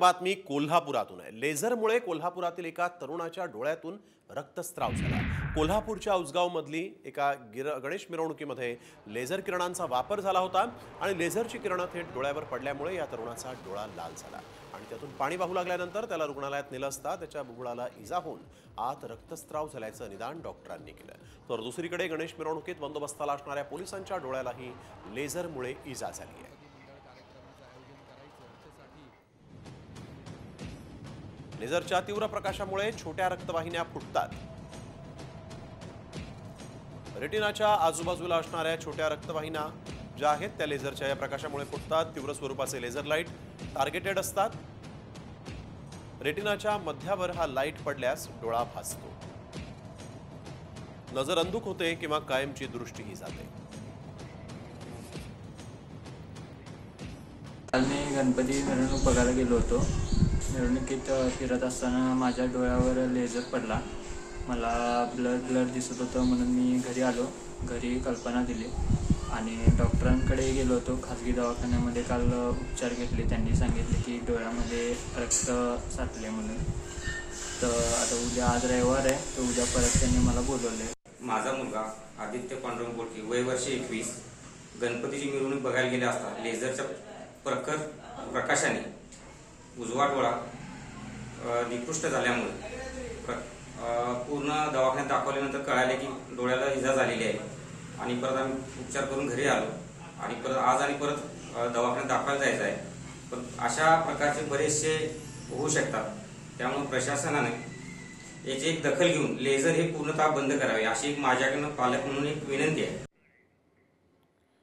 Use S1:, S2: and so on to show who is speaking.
S1: बातमी कोल्हापुरातून आहे। लेझरमुळे कोल्हापुरातील एका तरुणाच्या डोळ्यातून रक्तस्राव झाला। कोल्हापूरच्या औजगावमधली एका गणेश मिरवणुकीमध्ये लेझर किरणांचा वापर झाला होता आणि लेझरची किरणं थेट डोळ्यावर पडल्यामुळे या तरुणाचा डोळा लाल झाला आणि त्यातून पाणी वाहू लागल्यानंतर त्याला रुग्णालयात नेलं असता त्याच्या बुबुळाला इजा होऊन आत रक्तस्राव झाल्याचं निदान डॉक्टरांनी केलं। तर दुसरीकडे गणेश मिरवणुकीत बंदोबस्ताला असणाऱ्या पोलिसांच्या डोळ्यालाही लेझरमुळे इजा झाली आहे। लेझरच्या तीव्र प्रकाशामुळे छोट्या रक्तवाहिन्या फुटतात। रेटिनाच्या आजूबाजूला असणाऱ्या छोट्या रक्तवाहिन्या ज्या आहेत त्या लेझरच्या या प्रकाशामुळे फुटतात। तीव्र स्वरूपाचे लेझर लाईट टार्गेटेड असतात। रेटिनाच्या मध्यावर हा लाईट पडल्यास डोळा भासतो, नजर अंधुक होते किंवा कायमची दृष्टीही जाते।
S2: काल मी गणपती मिरवणूक बघायला गेलो होतो। मिरवणुकीत फिरत असताना माझ्या डोळ्यावर लेझर पडला। मला ब्लड दिसत होतं म्हणून मी घरी आलो। घरी कल्पना दिली आणि डॉक्टरांकडे गेलो होतो। खाजगी दवाखान्यामध्ये काल उपचार घेतले। त्यांनी सांगितले की डोळ्यामध्ये रक्त साठले म्हणून। तर आता उद्या, आज रविवार आहे, तर उद्या परत त्यांनी मला बोलवले।
S3: माझा मुलगा आदित्य पांडुरंग बोडके, वय वर्ष 21, गणपतीची मिरवणूक बघायला गेले असता लेझरच्या प्रखर प्रकाशाने उजवा डोळा निकृष्ट झाल्यामुळे पूर्ण दवाखान्यात दाखवल्यानंतर कळाले की डोळ्याला इजा झालेली आहे आणि परत आम्ही उपचार करून घरी आलो आणि परत आज आणि परत दवाखान्यात दाखवायला जायचं आहे। पण अशा प्रकारचे बरेचसे होऊ शकतात, त्यामुळे प्रशासनाने याची एक दखल घेऊन लेझर हे पूर्णतः बंद करावे अशी एक माझ्याकडून पालक म्हणून एक विनंती आहे।